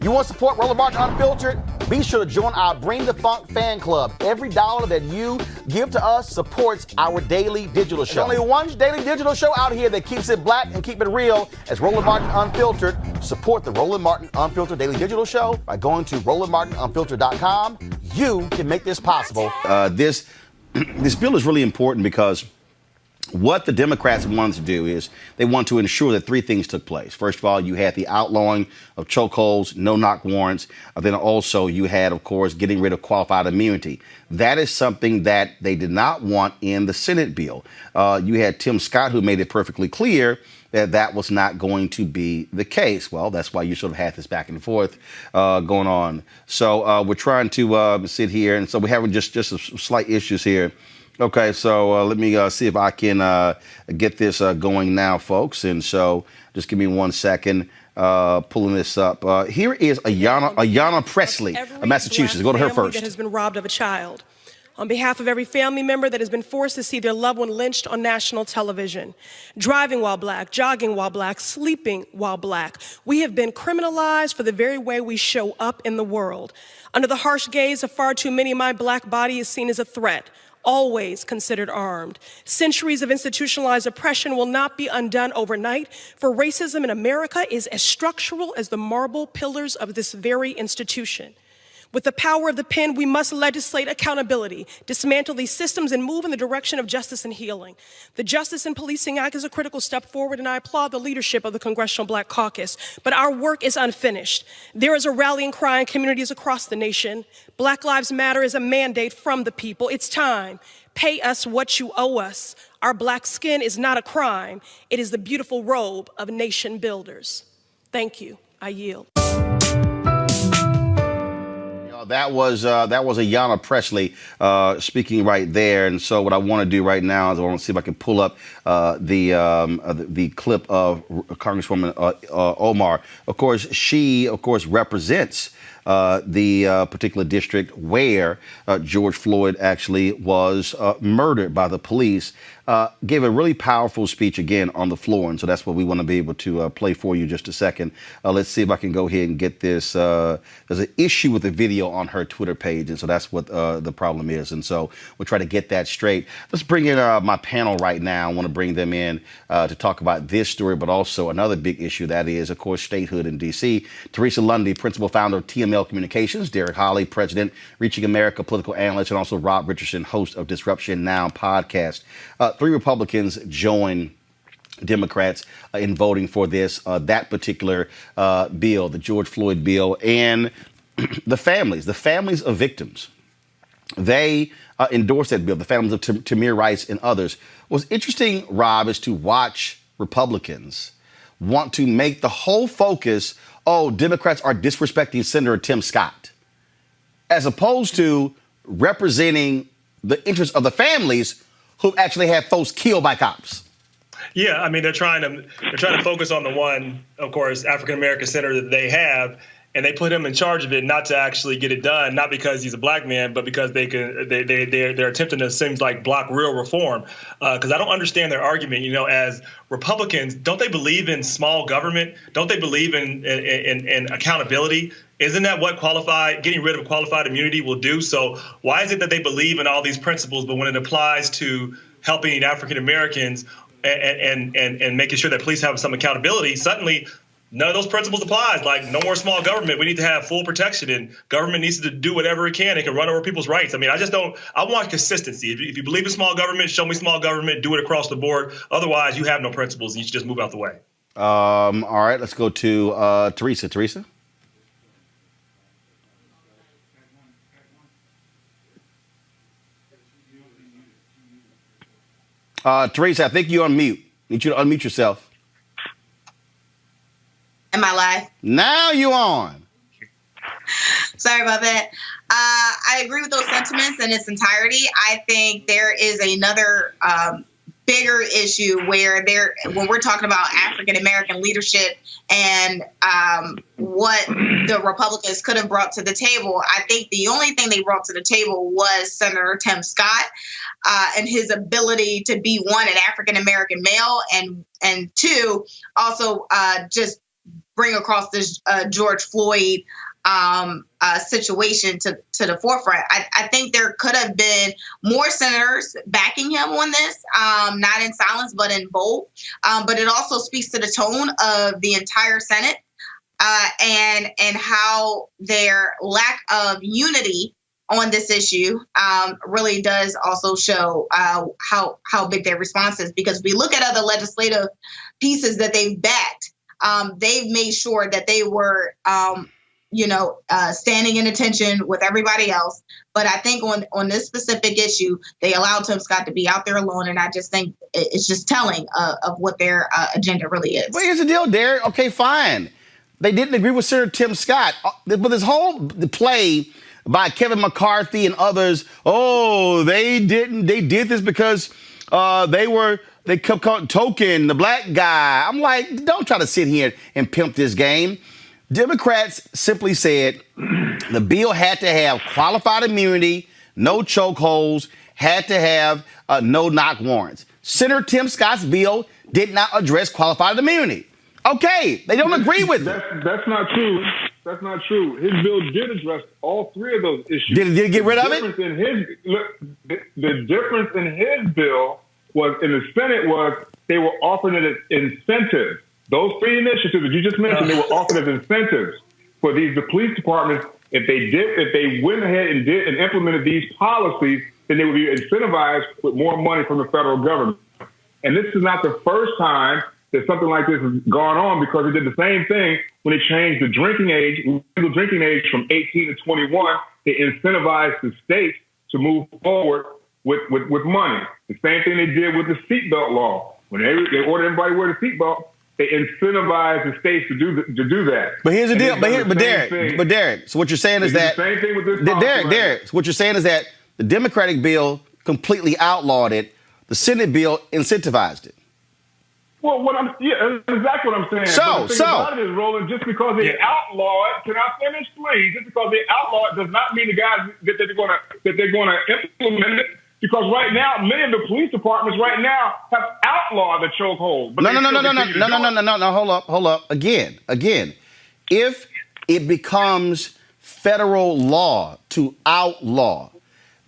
You want to support Roland Martin Unfiltered? Be sure to join our Bring the Funk fan club. Every dollar that you give to us supports our daily digital show. There's only one daily digital show out here that keeps it black and keep it real as Roland Martin Unfiltered. Support the Roland Martin Unfiltered daily digital show by going to RolandMartinUnfiltered.com. You can make this possible. This bill is really important because what the Democrats want to do is they want to ensure that three things took place. First of all, you had the outlawing of chokeholds, no-knock warrants. Then also you had, of course, getting rid of qualified immunity. That is something that they did not want in the Senate bill. You had Tim Scott, who made it perfectly clear that that was not going to be the case. Well, that's why you sort of had this back and forth going on. So we're trying to sit here, and so we're having just some slight issues here. Okay, so let me see if I can get this going now, folks. And so just give me 1 second, pulling this up. Here is Ayanna Presley of Massachusetts. Go to her first. That has been robbed of a child. On behalf of every family member that has been forced to see their loved one lynched on national television, driving while black, jogging while black, sleeping while black, we have been criminalized for the very way we show up in the world. Under the harsh gaze of far too many, my black body is seen as a threat, always considered armed. Centuries of institutionalized oppression will not be undone overnight, for racism in America is as structural as the marble pillars of this very institution. With the power of the pen, we must legislate accountability, dismantle these systems, and move in the direction of justice and healing. The Justice and Policing Act is a critical step forward, and I applaud the leadership of the Congressional Black Caucus. But our work is unfinished. There is a rallying cry in communities across the nation. Black Lives Matter is a mandate from the people. It's time. Pay us what you owe us. Our black skin is not a crime. It is the beautiful robe of nation builders. Thank you. I yield. That was Ayanna Presley speaking right there. And so what I want to do right now is I want to see if I can pull up the clip of Congresswoman Omar. Of course, she, represents the particular district where George Floyd actually was murdered by the police. Gave a really powerful speech again on the floor, and so that's what we want to be able to play for you just a second. Let's see if I can go ahead and get this. There's an issue with the video on her Twitter page, and so that's what the problem is, and so we'll try to get that straight. Let's bring in my panel right now. I want to bring them in to talk about this story, but also another big issue, that is, of course, statehood in D.C. Teresa Lundy, principal founder of TML Communications, Derek Holley, president, Reaching America political analyst, and also Rob Richardson, host of Disruption Now podcast. Three Republicans join Democrats in voting for that particular bill, the George Floyd bill, and the families of victims. They endorsed that bill, the families of Tamir Rice and others. What's interesting, Rob, is to watch Republicans want to make the whole focus, Democrats are disrespecting Senator Tim Scott, as opposed to representing the interests of the families who actually had folks killed by cops. Yeah, I mean, they're trying to focus on the one, of course, African-American senator that they have, and they put him in charge of it not to actually get it done, not because he's a black man, but because they're attempting to, seems like, block real reform. Because I don't understand their argument. As Republicans, don't they believe in small government? Don't they believe in accountability? Isn't that what getting rid of qualified immunity will do? So why is it that they believe in all these principles, but when it applies to helping African Americans and making sure that police have some accountability, suddenly none of those principles applies? Like, no more small government. We need to have full protection, and government needs to do whatever it can. It can run over people's rights. I mean, I want consistency. If you believe in small government, show me small government, do it across the board. Otherwise, you have no principles, and you should just move out the way. All right, let's go to Teresa. Teresa? Teresa, I think you're on mute. Need you to unmute yourself. Am I live? Now you on. Sorry about that. I agree with those sentiments in its entirety. I think there is another bigger issue where when we're talking about African American leadership and what the Republicans could have brought to the table, I think the only thing they brought to the table was Senator Tim Scott and his ability to be, one, an African American male, and two, also just bring across this George Floyd situation to the forefront. I think there could have been more senators backing him on this, not in silence, but in bold. But it also speaks to the tone of the entire Senate and how their lack of unity on this issue really does also show how big their response is. Because we look at other legislative pieces that they've backed, they've made sure that they were standing in attention with everybody else. But I think on this specific issue, they allowed Tim Scott to be out there alone. And I just think it's just telling of what their agenda really is. But here's the deal, Derek. Okay, fine. They didn't agree with Senator Tim Scott. But this whole play by Kevin McCarthy and others, they didn't. They did this because they kept calling Token, the black guy. I'm like, don't try to sit here and pimp this game. Democrats simply said the bill had to have qualified immunity, no chokeholds, had to have no knock warrants. Senator Tim Scott's bill did not address qualified immunity. Okay, they don't agree with it. That's not true. That's not true. His bill did address all three of those issues. Did it get rid of it? The difference in his bill was in the Senate was they were offering it as incentives. Those three initiatives that you just mentioned, they were offered as incentives for the police departments. If they went ahead and implemented these policies, then they would be incentivized with more money from the federal government. And this is not the first time that something like this has gone on, because they did the same thing when they changed the legal drinking age from 18 to 21. They incentivized the states to move forward with money. The same thing they did with the seatbelt law. When they ordered everybody to wear the seatbelt, they incentivize the states to do that. But here's the deal. But Derek, so what you're saying is that the same thing with this. Derek. So what you're saying is that the Democratic bill completely outlawed it. The Senate bill incentivized it. Well, exactly what I'm saying. But the thing about it is, Roland, just because they outlaw it, can I finish, please? Just because they outlaw it does not mean the guys that they're going to implement it. Because right now, many of the police departments right now have outlawed the chokehold. No. Hold up. Again, if it becomes federal law to outlaw,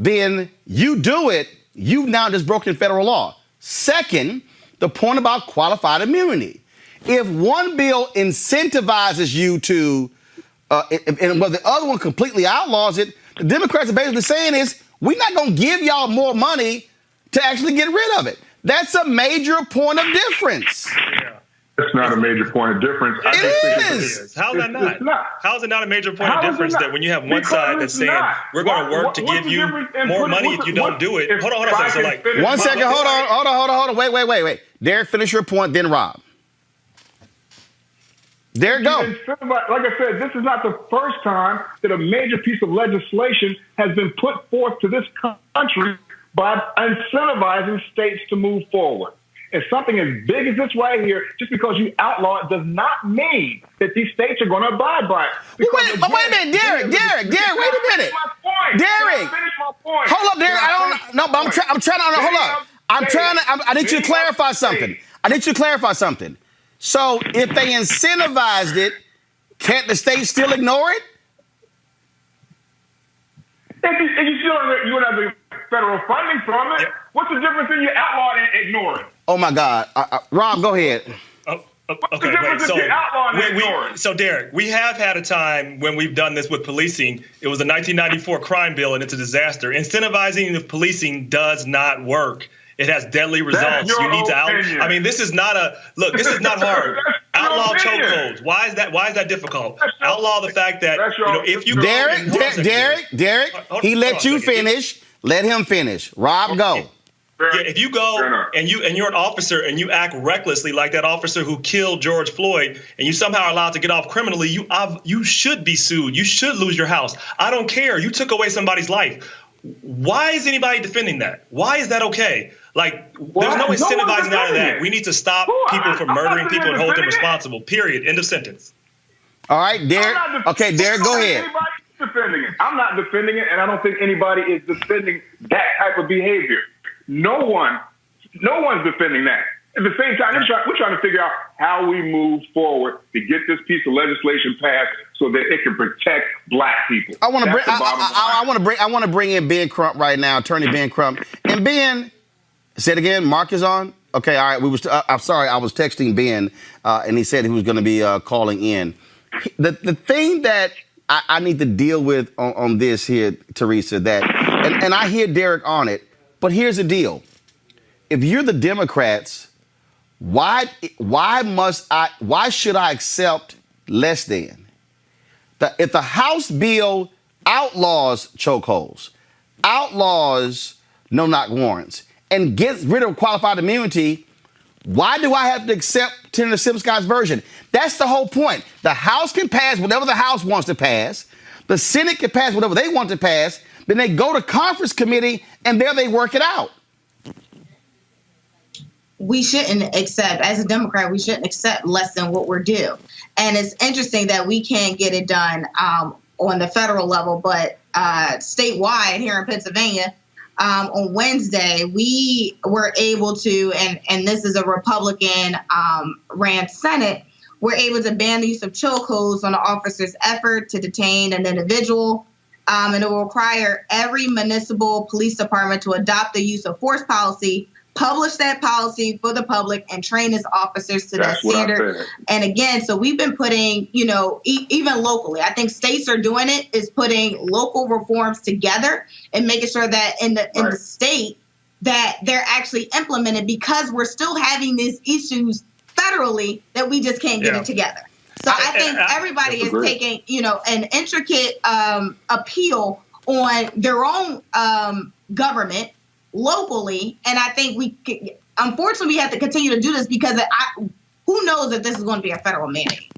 then you do it. You've now just broken federal law. Second, the point about qualified immunity. If one bill incentivizes you to, and the other one completely outlaws it, the Democrats are basically saying is, we're not going to give y'all more money to actually get rid of it. That's a major point of difference. Yeah. It's not a major point of difference. It is. How is that not? How is it not a major point of difference that when you have one side that's saying, we're going to work to give you more money if you don't do it? Hold on. So like, 1 second. Hold on. Wait. Derek, finish your point, then Rob. Derek, go. Like I said, this is not the first time that a major piece of legislation has been put forth to this country by incentivizing states to move forward. And something as big as this right here, just because you outlaw it does not mean that these states are going to abide by it. Wait a minute, Derek, wait a minute. Derek, finish my point. Hold up, Derek. I'm trying to, hold up. I need you to clarify something. So if they incentivized it, can't the state still ignore it? If you still you have the federal funding from it, what's the difference in you outlaw and ignore it? Oh my God, Rob, go ahead. Okay, wait. So Derek, we have had a time when we've done this with policing. It was a 1994 crime bill, and it's a disaster. Incentivizing the policing does not work. It has deadly results. You need to this is not hard. Outlaw chokeholds. Why is that difficult? Outlaw the fact that if you Derek, he let you finish. Let him finish. Rob, go. Yeah, if you go and you're an officer and you act recklessly like that officer who killed George Floyd, and you somehow are allowed to get off criminally, you should be sued. You should lose your house. I don't care. You took away somebody's life. Why is anybody defending that? Why is that okay? Like, there's no incentivizing out of that. We need to stop people from murdering people and hold them responsible. Period. End of sentence. All right, Derek. Okay, Derek, go ahead. Defending it. I'm not defending it, and I don't think anybody is defending that type of behavior. No one's defending that. At the same time, we're trying to figure out how we move forward to get this piece of legislation passed so that it can protect black people. I want to bring in Ben Crump right now, Attorney Ben Crump. And Ben, say it again. Mark is on. Okay, all right. I'm sorry. I was texting Ben, and he said he was going to be calling in. The thing that I need to deal with on this here, Teresa, and I hear Derek on it, but here's the deal. If you're the Democrats, why should I accept less than? If the House bill outlaws chokeholds, outlaws no-knock warrants, and gets rid of qualified immunity, why do I have to accept Senator Simscott's version? That's the whole point. The House can pass whatever the House wants to pass. The Senate can pass whatever they want to pass. Then they go to conference committee, and there they work it out. We shouldn't accept, as a Democrat, we shouldn't accept less than what we're due. And it's interesting that we can't get it done on the federal level, but statewide here in Pennsylvania, on Wednesday, we were able to, and this is a Republican ran Senate, we're able to ban the use of chokeholds on an officer's effort to detain an individual. And it will require every municipal police department to adopt the use of force policy, publish that policy for the public, and train its officers to that standard. And again, so we've been putting, even locally, I think states are doing it, is putting local reforms together and making sure that in the state that they're actually implemented, because we're still having these issues federally that we just can't get it together. So I think everybody is taking, an intricate appeal on their own government locally, and I think unfortunately, we have to continue to do this because who knows if this is going to be a federal mandate.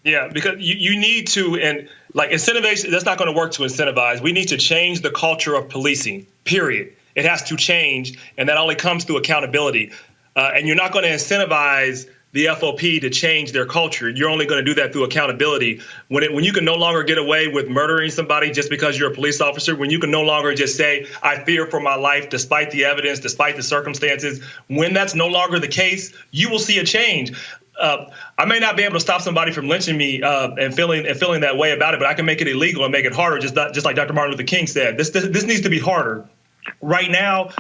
Yeah, because you need to, and like incentivization, that's not going to work to incentivize. We need to change the culture of policing, period. It has to change, and that only comes through accountability. And you're not going to incentivize the FOP to change their culture. You're only going to do that through accountability. When you can no longer get away with murdering somebody just because you're a police officer, when you can no longer just say, I fear for my life despite the evidence, despite the circumstances, when that's no longer the case, you will see a change. I may not be able to stop somebody from lynching me and feeling that way about it, but I can make it illegal and make it harder, just like Dr. Martin Luther King said. This needs to be harder. Right now,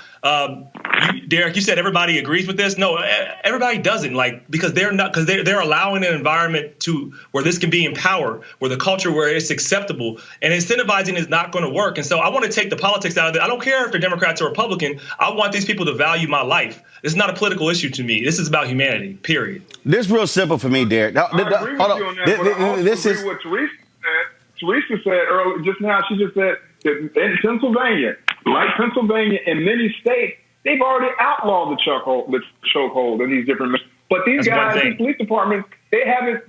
Derek, you said everybody agrees with this. No, everybody doesn't, because they're allowing an environment where this can be in power, where the culture where it's acceptable, and incentivizing is not going to work. And so I want to take the politics out of it. I don't care if they're Democrats or Republican. I want these people to value my life. It's not a political issue to me. This is about humanity, period. This is real simple for me, Derek. I agree with you on that, but I also agree with what Teresa said. Teresa said earlier, just now, she just said that in Pennsylvania, like Pennsylvania and many states, they've already outlawed the chokehold in these different. But these guys, these police departments, they haven't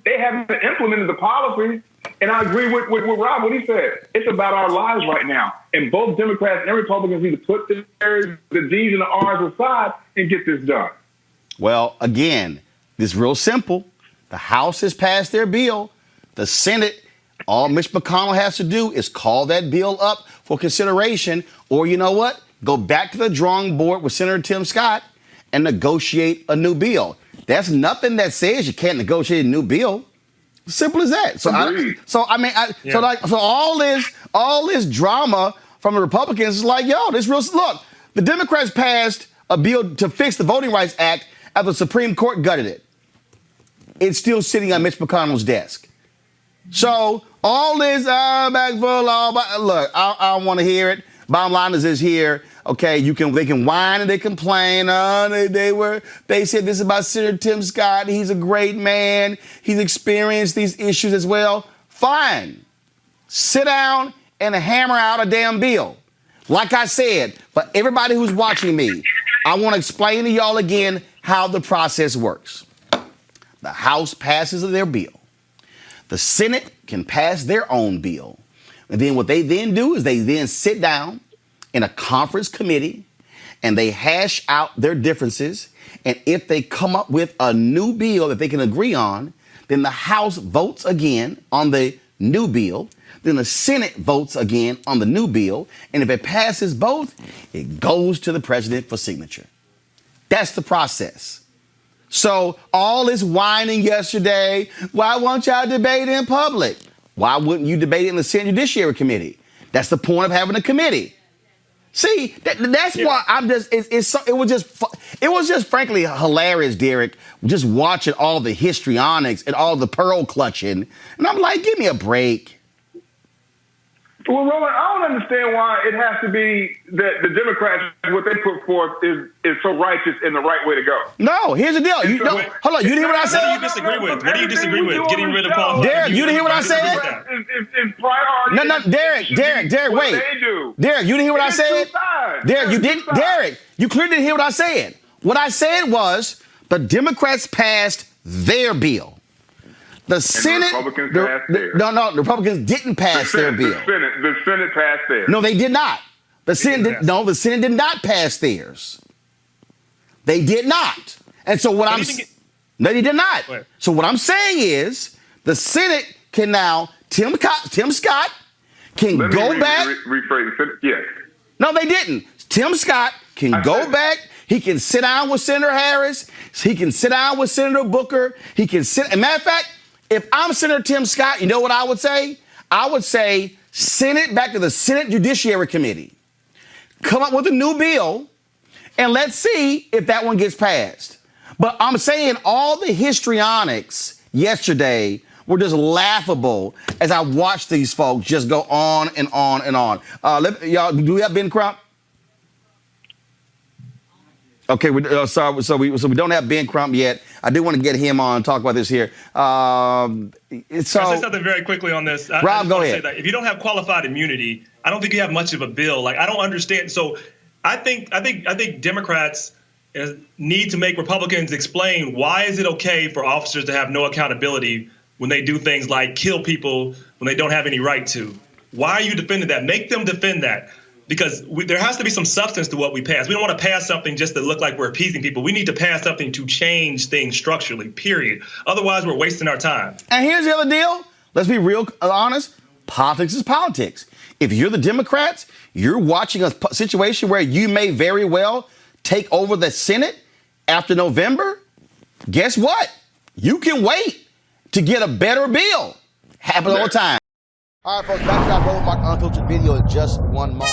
implemented the policies. And I agree with Rob, what he said. It's about our lives right now. And both Democrats and Republicans need to put the D's and the R's aside and get this done. Well, again, this is real simple. The House has passed their bill. The Senate, all Mitch McConnell has to do is call that bill up for consideration, or you know what? Go back to the drawing board with Senator Tim Scott and negotiate a new bill. There's nothing that says you can't negotiate a new bill. Simple as that. So all this drama from the Republicans is like, look, the Democrats passed a bill to fix the Voting Rights Act after the Supreme Court gutted it. It's still sitting on Mitch McConnell's desk. So all this back full, look, I don't want to hear it. Bottom line is here. Okay, they can whine and they complain. They said this about Senator Tim Scott. He's a great man. He's experienced these issues as well. Fine. Sit down and hammer out a damn bill. Like I said, for everybody who's watching me, I want to explain to y'all again how the process works. The House passes their bill. The Senate can pass their own bill. And then what they then do is they then sit down in a conference committee and they hash out their differences. And if they come up with a new bill that they can agree on, then the House votes again on the new bill. Then the Senate votes again on the new bill. And if it passes both, it goes to the president for signature. That's the process. So all this whining yesterday, why won't y'all debate in public? Why wouldn't you debate it in the Senate Judiciary Committee? That's the point of having a committee. See, that's why I'm just. It was just frankly hilarious, Derek. Just watching all the histrionics and all the pearl clutching, and I'm like, give me a break. Well, Roland, I don't understand why it has to be that the Democrats, what they put forth is so righteous and the right way to go. No, here's the deal. Hold on, you didn't hear what I said? What do you disagree with? What do you disagree with? Getting rid of qualified? Derek, you didn't hear what I said? Is priority. No, Derek, wait. They do. Derek, you didn't hear what I said? Derek, you didn't. Derek, you clearly didn't hear what I said. What I said was the Democrats passed their bill. The Senate, the Republicans passed theirs. No, the Republicans didn't pass their bill. The Senate passed theirs. No, they did not. The Senate did not pass theirs. They did not. And so what no, they did not. Wait. So what I'm saying is the Senate can now, Tim Scott can go back. Rephrase it. Yes. No, they didn't. Tim Scott can go back. He can sit down with Senator Harris. He can sit down with Senator Booker. He can sit. As a matter of fact, if I'm Senator Tim Scott, you know what I would say? I would say send it back to the Senate Judiciary Committee. Come up with a new bill, and let's see if that one gets passed. But I'm saying all the histrionics yesterday were just laughable as I watched these folks just go on and on and on. Y'all, do we have Ben Crump? Okay, sorry. So we don't have Ben Crump yet. I do want to get him on and talk about this here. I'll say something very quickly on this. Rob, go ahead. If you don't have qualified immunity, I don't think you have much of a bill. Like, I don't understand. So I think Democrats need to make Republicans explain why is it okay for officers to have no accountability when they do things like kill people when they don't have any right to. Why are you defending that? Make them defend that. Because there has to be some substance to what we pass. We don't want to pass something just to look like we're appeasing people. We need to pass something to change things structurally, period. Otherwise, we're wasting our time. And here's the other deal. Let's be real honest. Politics is politics. If you're the Democrats, you're watching a situation where you may very well take over the Senate after November. Guess what? You can wait to get a better bill. Happens all the time. All right, folks, back to our Roland Mark Unfiltered video in just one moment.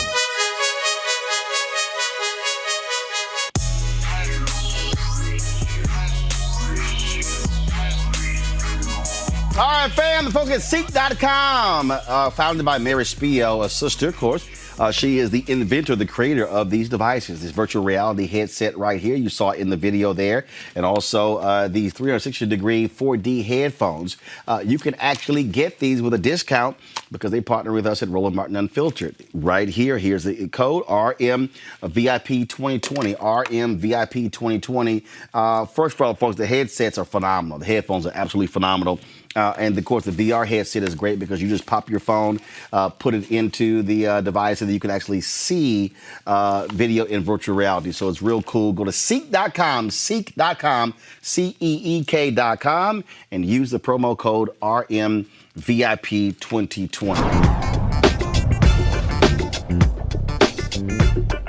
All right, fam, the folks at Ceek.com, founded by Mary Spio, a sister, of course. She is the inventor, the creator of these devices, this virtual reality headset right here. You saw it in the video there. And also the 360-degree 4D headphones. You can actually get these with a discount because they partner with us at Roland Martin Unfiltered. Right here, here's the code, RMVIP2020, RMVIP2020. First of all, folks, the headsets are phenomenal. The headphones are absolutely phenomenal. And of course, the VR headset is great because you just pop your phone, put it into the device, and you can actually see video in virtual reality. So it's real cool. Go to Ceek.com, Ceek.com, CEEK.com, and use the promo code RMVIP2020.